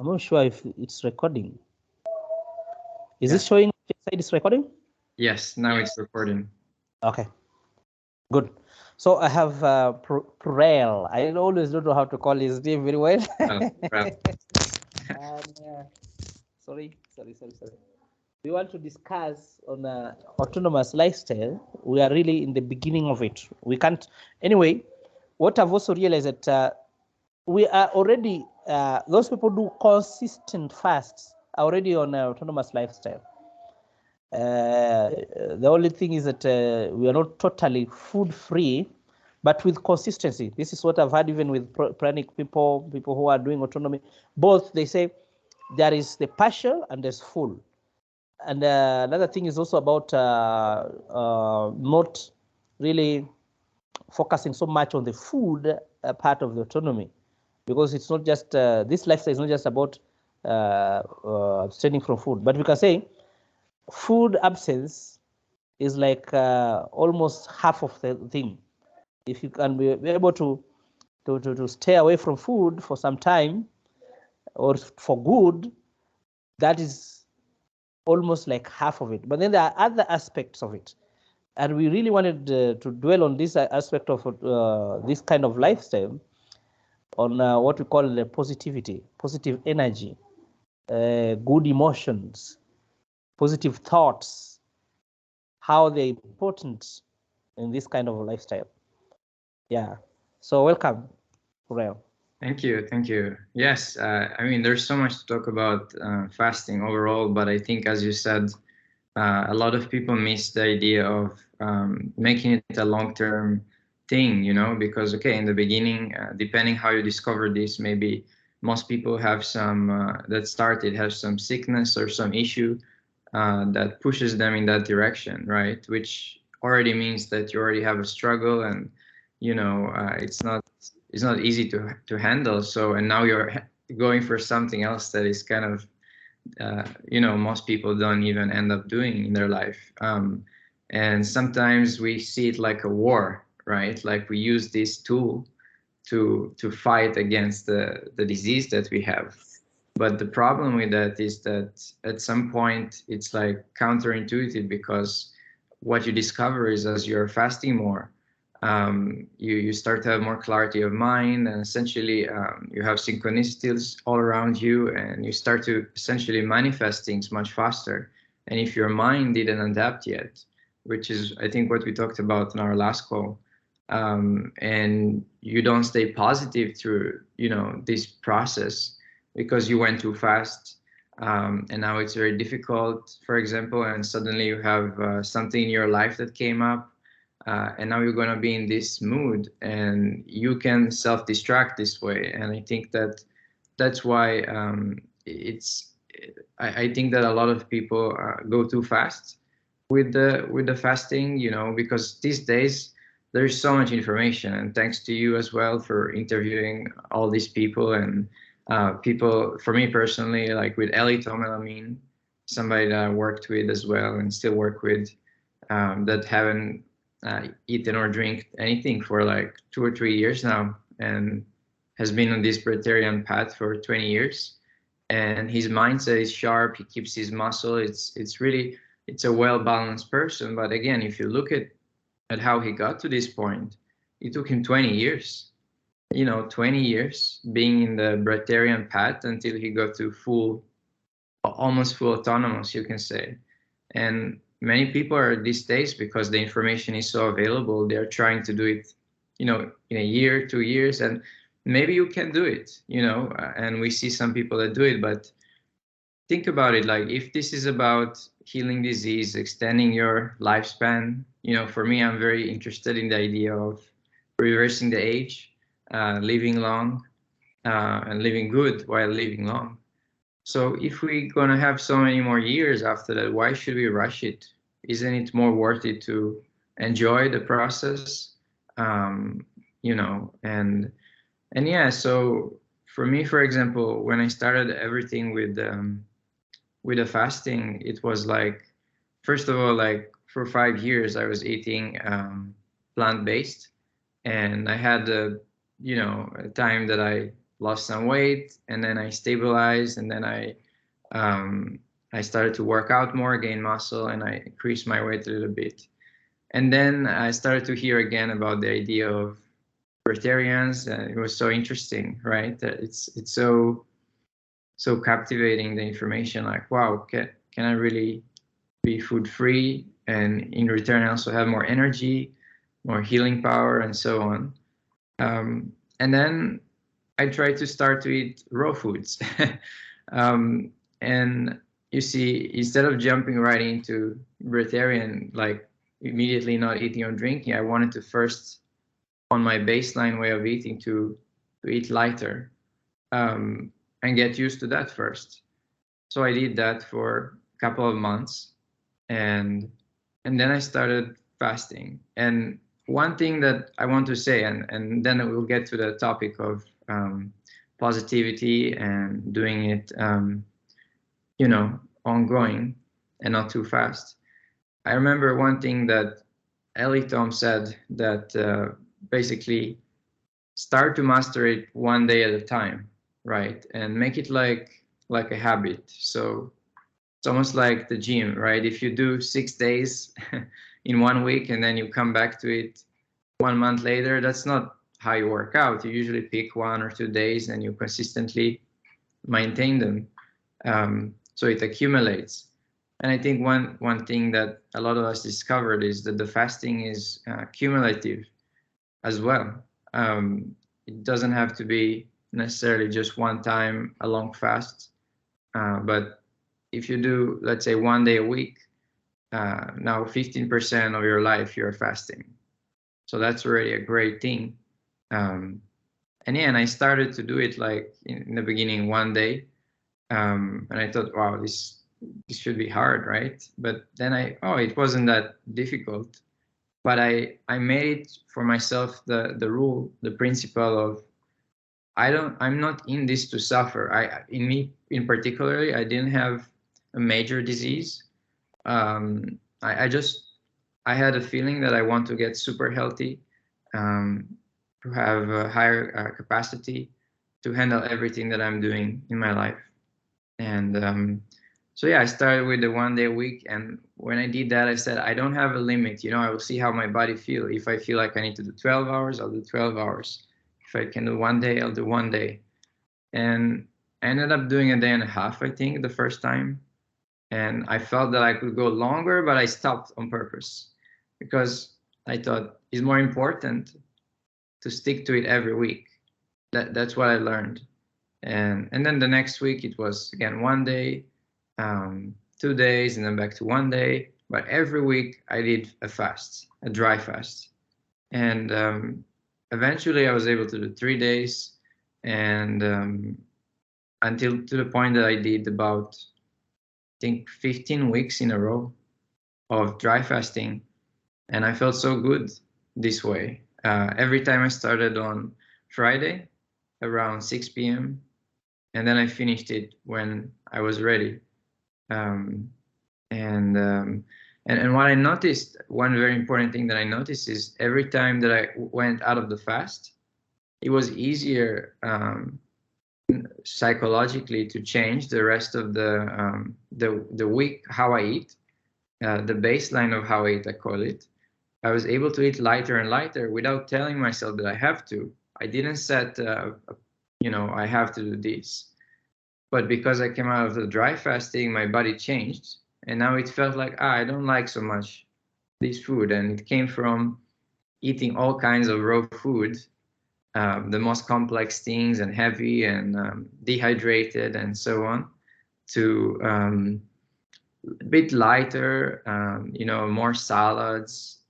I'm not sure if it's recording. Is Yeah. it showing inside this recording? Yes, now it's recording. Okay, good. So I have PurEL. I always don't know how to call his name very well. Well, And, sorry. We want to discuss on autonomous lifestyle. We are really in the beginning of it. We can't. Anyway, what I've also realized that we are already, those people do consistent fasts are already on autonomous lifestyle. The only thing is that we are not totally food free, but with consistency. This is what I've had even with pranic people who are doing autonomy. Both, they say there is the partial and there's full. And another thing is also about not really focusing so much on the food part of the autonomy, because it's not just this lifestyle is not just about abstaining from food, but we can say food absence is like almost half of the thing. If you can be able to stay away from food for some time or for good, that is almost like half of it. But then there are other aspects of it. And we really wanted to dwell on this aspect of this kind of lifestyle, on what we call positivity, positive energy, good emotions, positive thoughts, how they're important in this kind of lifestyle. Yeah. So welcome, PurEL. thank you, thank you. Yes, I mean, there's so much to talk about fasting overall, but I think, as you said, a lot of people miss the idea of making it a long-term thing, because, okay, in the beginning, depending how you discover this, maybe most people have some that started have some sickness or some issue that pushes them in that direction, right? Which already means that you already have a struggle, and it's not easy to handle. So, and now you're going for something else that is kind of most people don't even end up doing in their life. And sometimes we see it like a war, right? Like we use this tool to fight against the disease that we have. But the problem with that is that at some point it's like counterintuitive, because what you discover is, as you're fasting more, you start to have more clarity of mind, and essentially you have synchronicities all around you, and you start to essentially manifest things much faster. And if your mind didn't adapt yet, which is I think what we talked about in our last call, and you don't stay positive through this process because you went too fast, and now it's very difficult, for example, and suddenly you have something in your life that came up, and now you're going to be in this mood, and you can self-distract this way. And I think that's why I think that a lot of people go too fast with the fasting, because these days there's so much information, and thanks to you as well for interviewing all these people, and people, for me personally, like with Ellie Tomelamine, somebody that I worked with as well and still work with, that haven't eaten or drink anything for like 2 or 3 years now, and has been on this breatharian path for 20 years. And his mindset is sharp. He keeps his muscle. It's a well balanced person. But again, if you look at how he got to this point, it took him 20 years. 20 years being in the breatharian path until he got to almost full autonomous, you can say. And many people are these days, because the information is so available, they're trying to do it, in a year, 2 years, and maybe you can do it, and we see some people that do it. But think about it, like, if this is about healing disease, extending your lifespan, for me, I'm very interested in the idea of reversing the age, living long, and living good while living long. So if we're gonna have so many more years after that, why should we rush it? Isn't it more worth it to enjoy the process? And yeah. So for me, for example, when I started everything with the fasting, it was like, first of all, like for 5 years, I was eating plant-based, and I had a time that I lost some weight, and then I stabilized, and then I started to work out more, gain muscle, and I increased my weight a little bit. And then I started to hear again about the idea of vegetarians, and it was so interesting, right? That it's so captivating, the information, like, wow, can I really be food free, and in return I also have more energy, more healing power, and so on. And then I tried to start to eat raw foods. And you see, instead of jumping right into vegetarian, like immediately not eating or drinking, I wanted to first, on my baseline way of eating, to eat lighter, and get used to that first. So I did that for a couple of months, and then I started fasting. And one thing that I want to say, and then we'll get to the topic of positivity and doing it, ongoing and not too fast. I remember one thing that Ellie Tom said, that basically start to master it one day at a time, right? And make it like a habit. So it's almost like the gym, right? If you do 6 days in 1 week and then you come back to it 1 month later, that's not how you work out. You usually pick 1 or 2 days and you consistently maintain them. So it accumulates. And I think one thing that a lot of us discovered is that the fasting is cumulative as well. It doesn't have to be necessarily just one time a long fast, but if you do, let's say, 1 day a week, now 15% of your life you're fasting. So that's already a great thing. And yeah, and I started to do it like in the beginning 1 day, and I thought, wow, this should be hard, right? But then it wasn't that difficult. But I made it for myself the rule, the principle of, I'm not in this to suffer. In me in particularly, I didn't have a major disease. I had a feeling that I want to get super healthy, to have a higher capacity to handle everything that I'm doing in my life. And so yeah, I started with the 1 day a week, and when I did that, I said, I don't have a limit. I will see how my body feel. If I feel like I need to do 12 hours, I'll do 12 hours. If I can do 1 day, I'll do 1 day. And I ended up doing a day and a half, I think, the first time. And I felt that I could go longer, but I stopped on purpose because I thought it's more important to stick to it every week. That's what I learned. And then the next week it was again 1 day, 2 days, and then back to 1 day. But every week I did a fast, a dry fast. And eventually I was able to do 3 days, and until to the point that I did about, I think, 15 weeks in a row of dry fasting. And I felt so good this way. Every time I started on Friday around 6 p.m., and then I finished it when I was ready. And what I noticed, one very important thing that I noticed, is every time that I went out of the fast, it was easier psychologically to change the rest of the week, how I eat, the baseline of how I eat, I call it. I was able to eat lighter and lighter without telling myself that I have to. I didn't set, I have to do this. But because I came out of the dry fasting, my body changed. And now it felt like, I don't like so much this food. And it came from eating all kinds of raw food, the most complex things and heavy and dehydrated and so on, to a bit lighter, more salads.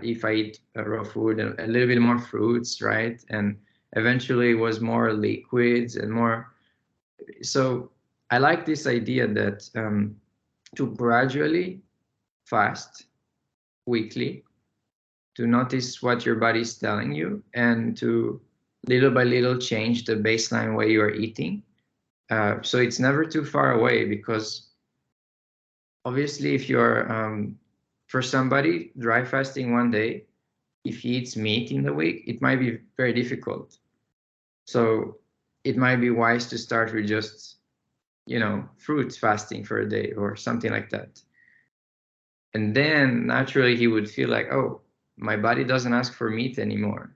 If I eat raw food, a little bit more fruits, right? And eventually it was more liquids and more. So I like this idea that to gradually fast weekly, to notice what your body is telling you, and to little by little change the baseline way you are eating. So it's never too far away, because obviously if you're, for somebody, dry fasting 1 day, if he eats meat in the week, it might be very difficult. So it might be wise to start with just, you know, fruit fasting for a day or something like that. And then naturally he would feel like, oh, my body doesn't ask for meat anymore.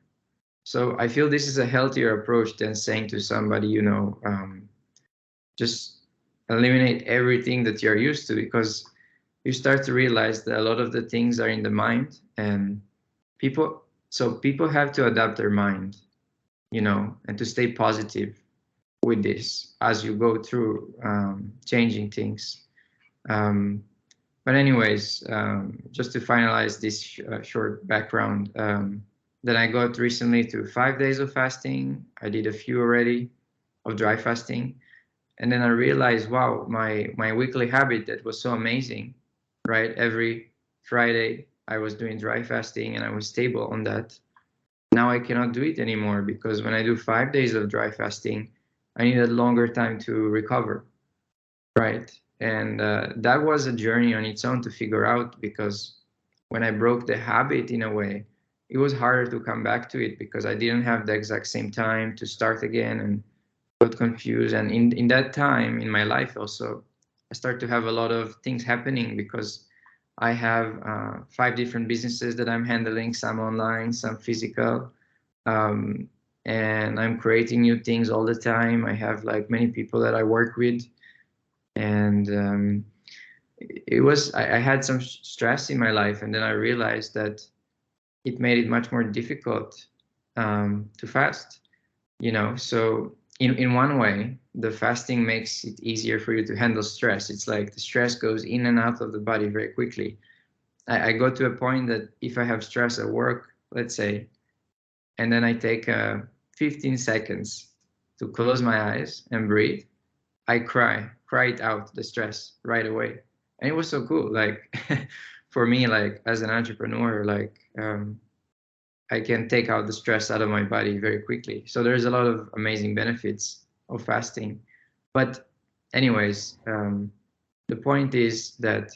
So I feel this is a healthier approach than saying to somebody, you know, just eliminate everything that you're used to, because you start to realize that a lot of the things are in the mind, and people have to adapt their mind, you know, and to stay positive with this as you go through changing things. But anyways, just to finalize this short background, then I got recently to 5 days of fasting. I did a few already of dry fasting. And then I realized, wow, my weekly habit that was so amazing, right? Every Friday I was doing dry fasting and I was stable on that. Now I cannot do it anymore, because when I do 5 days of dry fasting, I need a longer time to recover, right? And that was a journey on its own to figure out, because when I broke the habit in a way, it was harder to come back to it, because I didn't have the exact same time to start again and got confused. And in that time in my life also, I started to have a lot of things happening, because I have 5 different businesses that I'm handling, some online, some physical. And I'm creating new things all the time. I have like many people that I work with. And I had some stress in my life, and then I realized that it made it much more difficult to fast, you know. So in one way, the fasting makes it easier for you to handle stress. It's like the stress goes in and out of the body very quickly. I got to a point that if I have stress at work, let's say, and then I take 15 seconds to close my eyes and breathe, I cry it out, the stress right away. And it was so cool. Like for me, like as an entrepreneur, like I can take out the stress out of my body very quickly. So there's a lot of amazing benefits of fasting. But anyways, the point is that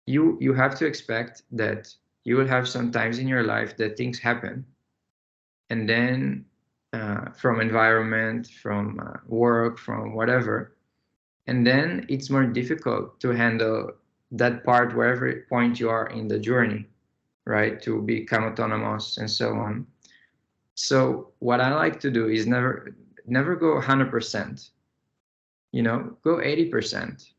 you have to expect that you will have some times in your life that things happen, and then from environment, from work, from whatever, and then it's more difficult to handle that part wherever point you are in the journey, right, to become autonomous and so on. So what I like to do is never go 100%, you know, go 80%,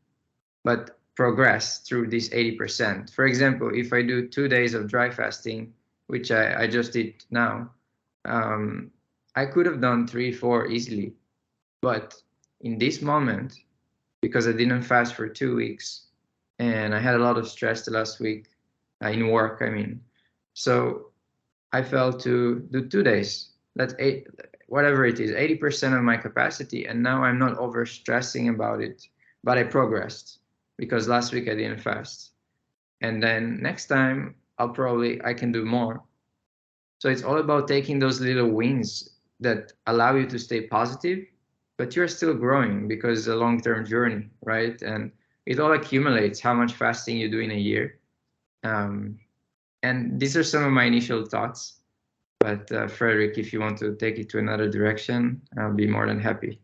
but progress through this 80%. For example, if I do 2 days of dry fasting, which I just did now, I could have done 3, 4 easily. But in this moment, because I didn't fast for 2 weeks, and I had a lot of stress the last week in work, I mean. So I felt to do 2 days. That's whatever it is, 80% of my capacity. And now I'm not over stressing about it, but I progressed, because last week I didn't fast. And then next time I can do more. So it's all about taking those little wins that allow you to stay positive, but you're still growing, because it's a long-term journey, right? And it all accumulates how much fasting you do in a year. And these are some of my initial thoughts. But Frederick, if you want to take it to another direction, I'll be more than happy.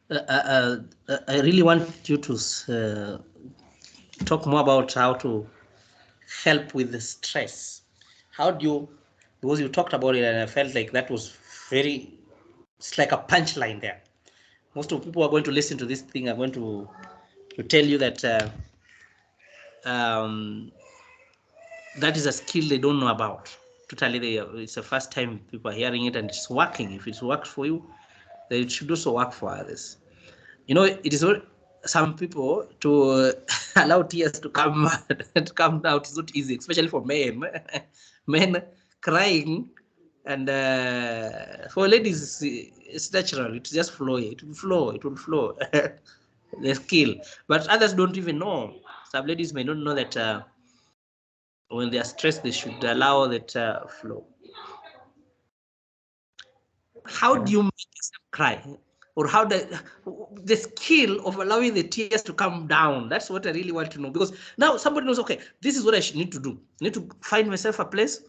I really want you to talk more about how to help with the stress. How do you, because you talked about it and I felt like that was very, it's like a punchline there. Most of the people who are going to listen to this thing are going to tell you that that is a skill they don't know about. Totally, it's the first time people are hearing it, and it's working. If it's worked for you, then it should also work for others. You know, it is not, some people to allow tears to come to come out is not easy, especially for men. Men crying, and for ladies it's natural. It's just flow. It will flow. It will flow. The skill, but others don't even know. Some ladies may not know that when they are stressed, they should allow that flow. How do you make yourself cry? Or how the skill of allowing the tears to come down? That's what I really want to know. Because now somebody knows, okay, this is what I should need to do. I need to find myself a place